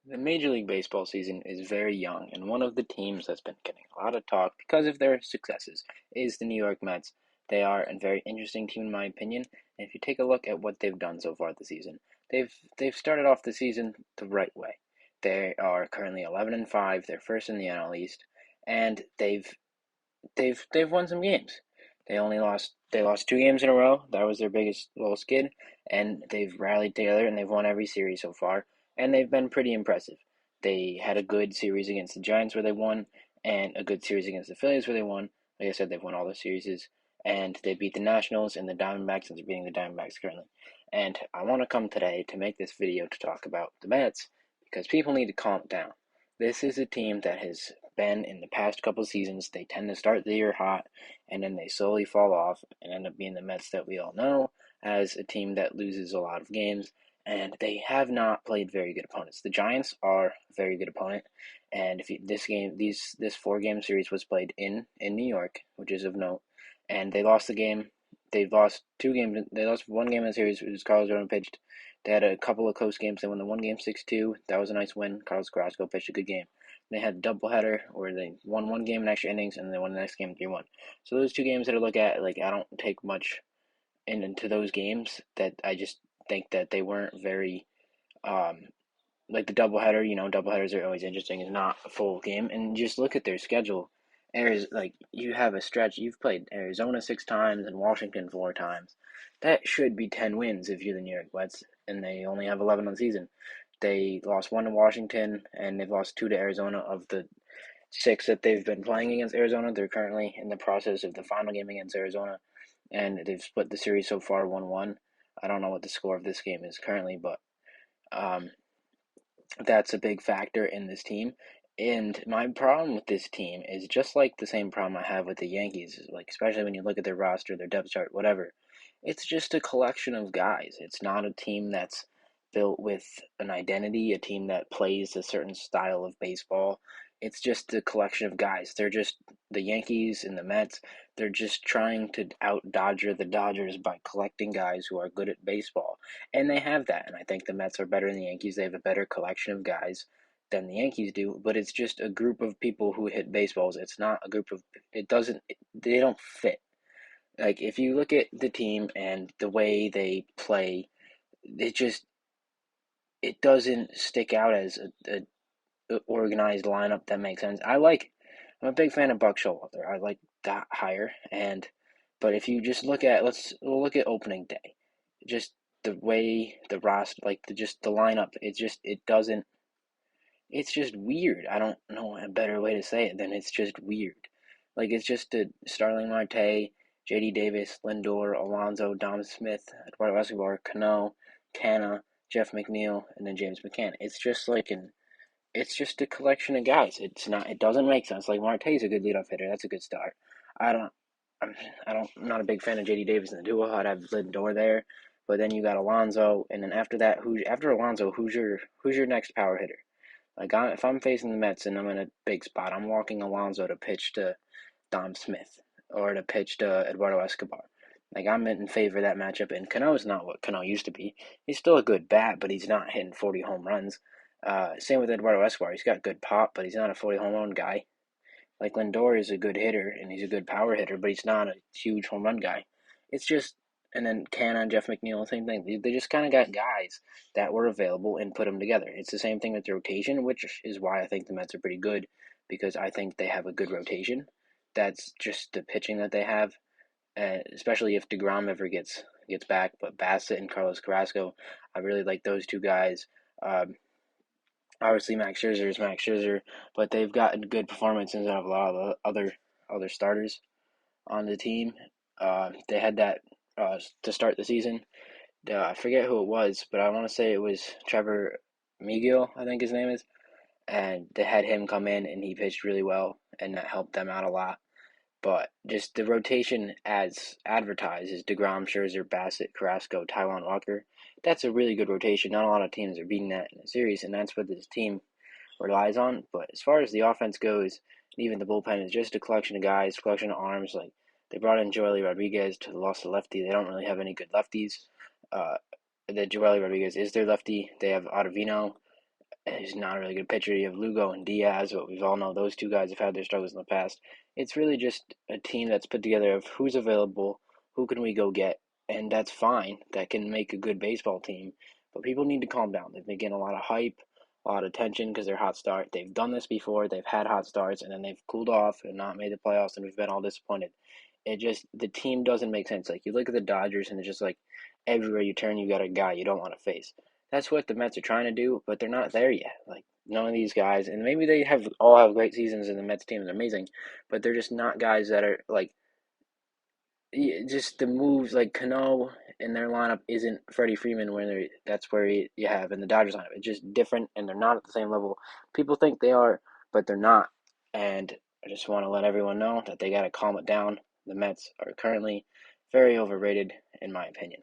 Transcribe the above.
The Major League Baseball season is very young, and one of the teams that's been getting a lot of talk because of their successes is the New York Mets. They are a very interesting team, in my opinion. And if you take a look at what they've done so far this season, they've started off the season the right way. They are currently 11-5. They're first in the NL East, and they've won some games. They lost 2 games in a row. That was their biggest little skid, and they've rallied together and they've won every series so far, and they've been pretty impressive. They had a good series against the Giants where they won, and a good series against the Phillies where they won. Like I said, they've won all the series, and they beat the Nationals and the Diamondbacks, and they're beating the Diamondbacks currently. And I want to come today to make this video to talk about the Mets because people need to calm down. This is a team that has been in the past couple seasons. They tend to start the year hot and then they slowly fall off and end up being the Mets that we all know as a team that loses a lot of games. And they have not played very good opponents. The Giants are a very good opponent, and if you, this 4 game series was played in New York, which is of note, and they lost the game. They've lost 2 games. They lost 1 game in the series, which is Carlos Rodon pitched. They had a couple of close games. They won the 1 game 6-2. That was a nice win. Carlos Carrasco pitched a good game. They had a doubleheader where they won 1 game in extra innings and they won the next game 3-1. So those 2 games that I look at, like I don't take much into those games. That I just think that they weren't very um like the doubleheader. Doubleheaders are always interesting. It's not a full game, and just look at their schedule. Like you have a stretch. You've played Arizona 6 times and Washington 4 times. That should be 10 wins if you're the New York Mets, and they only have 11 on the season. They lost 1 to Washington, and they've lost 2 to Arizona. Of the 6 that they've been playing against Arizona, they're currently in the process of the final game against Arizona, and they've split the series so far 1-1. I don't know what the score of this game is currently, but um, that's a big factor in this team. And my problem with this team is just like the same problem I have with the Yankees, like especially when you look at their roster, their depth chart, whatever. It's just a collection of guys. It's not a team that's built with an identity, a team that plays a certain style of baseball. It's just a collection of guys. They're just the Yankees and the Mets. They're just trying to out Dodger the Dodgers by collecting guys who are good at baseball. And they have that. And I think the Mets are better than the Yankees. They have a better collection of guys than the Yankees do, but it's just a group of people who hit baseballs. It's not a group of, they don't fit. Like, if you look at the team and the way they play, it just, it doesn't stick out as a organized lineup that makes sense. I'm a big fan of Buck Showalter. I like that hire, but if you just we'll look at opening day, just the way the roster, like just the lineup, it's just weird. I don't know a better way to say it than it's just weird. Like it's just a Starling Marte, J.D. Davis, Lindor, Alonso, Dom Smith, Eduardo Escobar, Cano, Canna, Jeff McNeil, and then James McCann. It's just a collection of guys. It's not. It doesn't make sense. Like Marte's a good leadoff hitter. That's a good start. I don't. I'm not a big fan of J.D. Davis in the duo. I'd have Lindor there, but then you got Alonso, and then after that, after Alonso, who's your next power hitter? Like if I'm facing the Mets and I'm in a big spot, I'm walking Alonso to pitch to Dom Smith or to pitch to Eduardo Escobar. Like I'm in favor of that matchup, and Cano's not what Cano used to be. He's still a good bat, but he's not hitting 40 home runs. Same with Eduardo Escobar. He's got good pop, but he's not a 40 home run guy. Like Lindor is a good hitter and he's a good power hitter, but he's not a huge home run guy. It's just, and then Canna and Jeff McNeil, same thing. They just kind of got guys that were available and put them together. It's the same thing with the rotation, which is why I think the Mets are pretty good because I think they have a good rotation. That's just the pitching that they have, especially if DeGrom ever gets back. But Bassett and Carlos Carrasco, I really like those 2 guys. Um, Obviously, Max Scherzer is Max Scherzer, but they've gotten good performances out of a lot of other starters on the team. They had that to start the season. I forget who it was, but I want to say it was Trevor Megill, I think his name is, and they had him come in and he pitched really well, and that helped them out a lot. But just the rotation as advertised is DeGrom, Scherzer, Bassett, Carrasco, Taijuan Walker. That's a really good rotation. Not a lot of teams are beating that in a series, and that's what this team relies on. But as far as the offense goes, even the bullpen is just a collection of guys, collection of arms. Like they brought in Joely Rodriguez to lost the lefty. They don't really have any good lefties. Uh, that Joely Rodriguez is their lefty. They have Ottavino, He's not a really good pitcher. You have Lugo and Diaz, but we all know those two guys have had their struggles in the past. It's really just a team that's put together of who's available, who can we go get, and that's fine. That can make a good baseball team. But people need to calm down. They've been getting a lot of hype, a lot of attention because they're hot start. They've done this before. They've had hot starts and then they've cooled off and not made the playoffs, and we've been all disappointed. It just the team doesn't make sense. Like you look at the Dodgers and it's just like everywhere you turn, you got a guy you don't want to face. That's what the Mets are trying to do, but they're not there yet. Like none of these guys, and maybe they have all have great seasons, and the Mets team is amazing, but they're just not guys that are like just the moves like Cano in their lineup isn't Freddie Freeman when that's where you have in the Dodgers lineup. It's just different, and they're not at the same level. People think they are, but they're not. And I just want to let everyone know that they got to calm it down. The Mets are currently very overrated, in my opinion.